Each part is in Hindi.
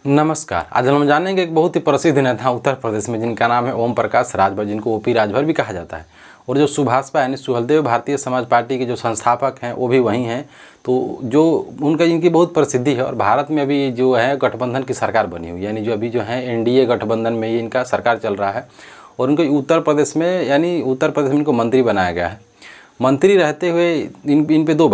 नमस्कार। आज हम जानेंगे एक बहुत ही प्रसिद्ध नेता उत्तर प्रदेश में जिनका नाम है ओम प्रकाश राजभर, जिनको ओपी राजभर भी कहा जाता है। और जो सुभाषपा यानी सुहलदेव भारतीय समाज पार्टी के जो संस्थापक हैं वो भी वही हैं। तो जो उनका इनकी बहुत प्रसिद्धि है और भारत में अभी जो है गठबंधन की सरकार बनी हुई, यानी जो अभी जो है एनडीए गठबंधन में ही इनका सरकार चल रहा है। और उनको उत्तर प्रदेश में इनको मंत्री बनाया गया है। मंत्री रहते हुए इन पे दो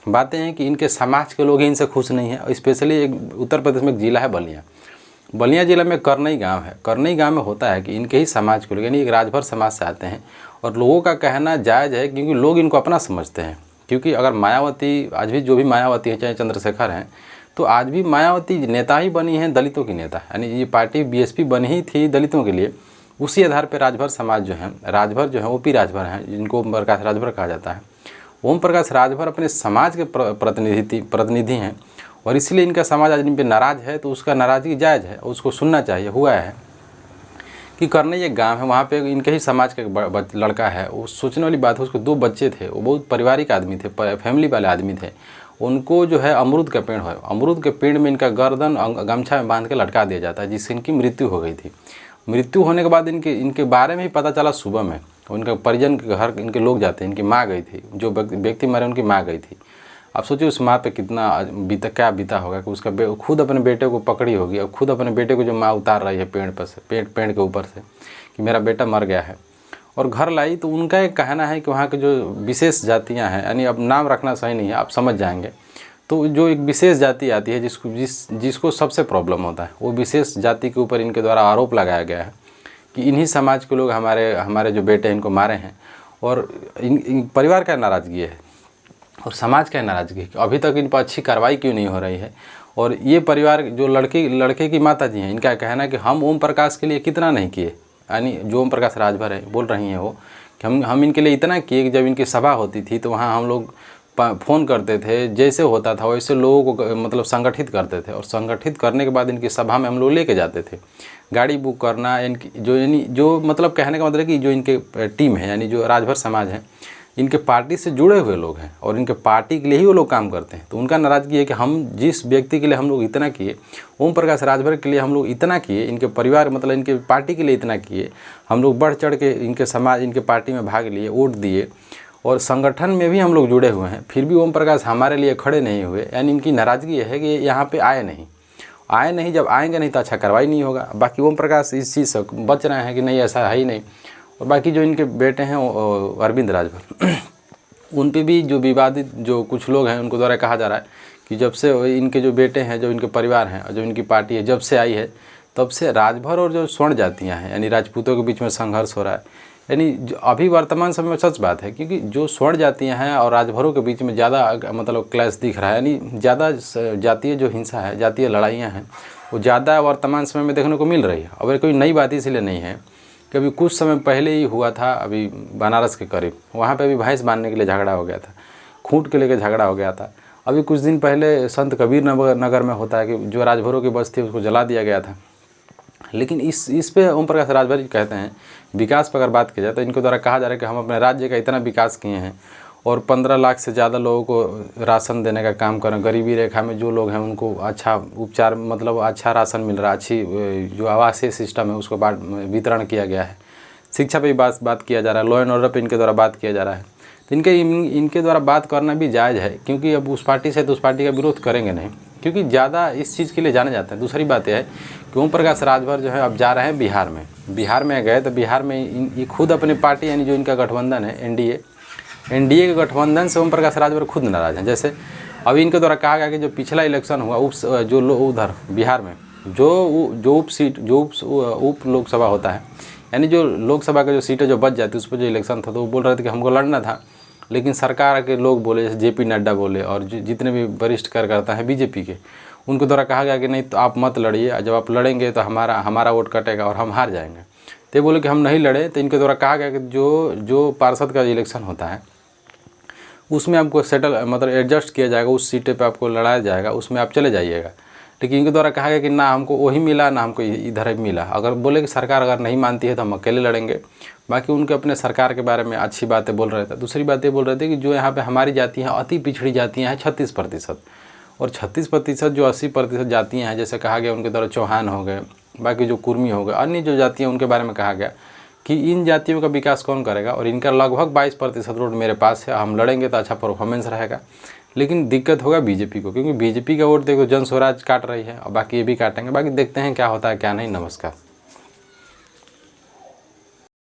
बातें हैं कि इनके समाज के लोग ही इनसे खुश नहीं हैं। स्पेशली एक उत्तर प्रदेश में एक ज़िला है बलिया ज़िला में करनई गांव है। करनई गांव में होता है कि इनके ही समाज के लोग यानी एक राजभर समाज से आते हैं। और लोगों का कहना जायज़ है क्योंकि लोग इनको अपना समझते हैं। क्योंकि अगर मायावती आज भी जो भी मायावती है, चाहे चंद्रशेखर हैं, तो आज भी मायावती नेता ही बनी है, दलितों की नेता। यानी ये पार्टी बीएसपी बनी ही थी दलितों के लिए। उसी आधार पर राजभर समाज जो है ओपी राजभर हैं, जिनको ओम प्रकाश राजभर कहा जाता है। ओम प्रकाश राजभर अपने समाज के प्रतिनिधि हैं और इसलिए इनका समाज आज इन पर नाराज़ है। तो उसका नाराज़गी जायज़ है, उसको सुनना चाहिए। हुआ है कि करनई एक गांव है, वहाँ पे इनके ही समाज का एक लड़का है। वो सोचने वाली बात है, उसके 2 बच्चे थे। वो बहुत पारिवारिक आदमी थे, फैमिली वाले आदमी थे। उनको जो है अमरूद का पेड़ है, अमरूद के पेड़ में इनका गर्दन गमछा में बांध के लटका दिया जाता है, जिससे इनकी मृत्यु हो गई थी। मृत्यु होने के बाद इनके बारे में ही पता चला सुबह में। उनका परिजन के घर इनके लोग जाते हैं। इनकी माँ गई थी, जो व्यक्ति मारे उनकी माँ गई थी। अब सोचिए उस माँ पे कितना क्या बीता होगा कि उसका खुद अपने बेटे को पकड़ी होगी और खुद अपने बेटे को जो माँ उतार रही है पेड़ पर से, पेड़ के ऊपर से, कि मेरा बेटा मर गया है। और घर लाई तो उनका एक कहना है कि वहाँ के जो विशेष जातियाँ हैं, यानी अब नाम रखना सही नहीं है, आप समझ जाएंगे। तो जो एक विशेष जाति आती है जिसको सबसे प्रॉब्लम होता है, वो विशेष जाति के ऊपर इनके द्वारा आरोप लगाया गया है कि इन्हीं समाज के लोग हमारे जो बेटे हैं इनको मारे हैं। और इन परिवार का नाराज़गी है और समाज का नाराज़गी है कि अभी तक इन पर अच्छी कार्रवाई क्यों नहीं हो रही है। और ये परिवार जो लड़के की माता जी हैं, इनका कहना है कि हम ओम प्रकाश के लिए कितना नहीं किए। यानी जो ओम प्रकाश राजभर है बोल रही हैं वो कि हम इनके लिए इतना किए कि जब इनकी सभा होती थी तो वहाँ हम लोग फ़ोन करते थे, जैसे होता था वैसे लोगों को मतलब संगठित करते थे। और संगठित करने के बाद इनकी सभा में हम लोग लेके जाते थे। गाड़ी बुक करना इनकी जो मतलब कहने का मतलब कि जो इनके टीम है, यानी जो राजभर समाज है, इनके पार्टी से जुड़े हुए लोग हैं और इनके पार्टी के लिए ही वो लोग काम करते हैं। तो उनका नाराज़गी है कि हम जिस व्यक्ति के लिए हम लोग इतना किए, ओम प्रकाश राजभर के लिए हम लोग इतना किए, इनके परिवार मतलब इनके पार्टी के लिए इतना किए, हम लोग बढ़ चढ़ के इनके पार्टी में भाग लिए, वोट दिए और संगठन में भी हम लोग जुड़े हुए हैं, फिर भी ओम प्रकाश हमारे लिए खड़े नहीं हुए। यानी इनकी नाराज़गी है कि यहाँ पे आए नहीं। जब आएंगे नहीं तो अच्छा कार्रवाई नहीं होगा। बाकी ओम प्रकाश इस चीज़ से बच रहे हैं कि नहीं ऐसा है ही नहीं। और बाकी जो इनके बेटे हैं अरविंद राजभर उन पे भी जो विवादित जो कुछ लोग हैं उनको द्वारा कहा जा रहा है कि जब से इनके जो बेटे हैं, जो इनके परिवार हैं और जो इनकी पार्टी है, जब से आई है तब से राजभर और जो स्वर्ण जातियाँ हैं यानी राजपूतों के बीच में संघर्ष हो रहा है। यानी अभी वर्तमान समय में सच बात है, क्योंकि जो स्वर्ण जातियाँ हैं और राजभरों के बीच में ज़्यादा मतलब क्लैश दिख रहा है। यानी ज़्यादा जातीय जो हिंसा है, जातीय लड़ाइयाँ हैं, वो ज़्यादा वर्तमान समय में देखने को मिल रही है। और कोई नई बात इसलिए नहीं है कि अभी कुछ समय पहले ही हुआ था, अभी बनारस के करीब, वहाँ पे भी भैंस बांधने के लिए झगड़ा हो गया था, खूंट के लेकर झगड़ा हो गया था। अभी कुछ दिन पहले संत कबीर नगर में होता है कि जो राजभरों की बस्ती उसको जला दिया गया था। लेकिन इस पे ओम प्रकाश राजभर जी कहते हैं, विकास पर अगर बात की जाए तो इनको द्वारा कहा जा रहा है कि हम अपने राज्य का इतना विकास किए हैं और 15 लाख से ज़्यादा लोगों को राशन देने का काम करें। गरीबी रेखा में जो लोग हैं उनको अच्छा उपचार मतलब अच्छा राशन मिल रहा है, अच्छी जो आवासीय सिस्टम है उसको वितरण किया गया है। शिक्षा पे भी बात किया जा रहा है, लॉ एंड ऑर्डर पे इनके द्वारा बात किया जा रहा है। तो इनके द्वारा बात करना भी जायज़ है, क्योंकि अब उस पार्टी से तो उस पार्टी का विरोध करेंगे नहीं, क्योंकि ज़्यादा इस चीज़ के लिए जाने जाते हैं। दूसरी बात यह है कि ओम प्रकाश राजभर जो है अब जा रहे हैं बिहार में गए तो बिहार में ये खुद अपनी पार्टी यानी जो इनका गठबंधन है एनडीए के गठबंधन से ओम प्रकाश राजभर खुद नाराज़ हैं। जैसे अभी इनके द्वारा कहा गया कि जो पिछला इलेक्शन हुआ उधर बिहार में जो उप लोकसभा होता है, यानी जो लोकसभा का जो सीटें जो बच जाती है उस पर जो इलेक्शन था, तो वो बोल रहे थे कि हमको लड़ना था। लेकिन सरकार के लोग बोले, जैसे जेपी नड्डा बोले और जितने भी वरिष्ठ कार्यकर्ता हैं बीजेपी के, उनको द्वारा कहा गया कि नहीं तो आप मत लड़िए, जब आप लड़ेंगे तो हमारा वोट कटेगा और हम हार जाएंगे। तो ये बोले कि हम नहीं लड़े। तो इनके द्वारा कहा गया कि जो पार्षद का इलेक्शन होता है उसमें आपको मतलब एडजस्ट किया जाएगा, उस सीटें पे आपको लड़ाया जाएगा, उसमें आप चले जाइएगा। लेकिन इनके द्वारा कहा गया कि ना हमको वही मिला ना हमको इधर मिला। अगर बोले कि सरकार अगर नहीं मानती है तो हम अकेले लड़ेंगे। बाकी उनके अपने सरकार के बारे में अच्छी बातें बोल रहे थे। दूसरी बात ये बोल रहे थे कि जो यहाँ पे हमारी जाति हैं, अति पिछड़ी जातियाँ हैं 36%, और 36% जो 80% जातियाँ हैं, जैसे कहा गया उनके द्वारा चौहान हो गए, बाकी जो कुर्मी हो गए, अन्य जो जातियाँ उनके बारे में कहा गया कि इन जातियों का विकास कौन करेगा। और इनका लगभग 22% वोट मेरे पास है, हम लड़ेंगे तो अच्छा परफॉर्मेंस रहेगा। लेकिन दिक्कत होगा बीजेपी को, क्योंकि बीजेपी का वोट देखो जन स्वराज काट रही है और बाकी ये भी काटेंगे। बाकी देखते हैं क्या होता है क्या नहीं। नमस्कार।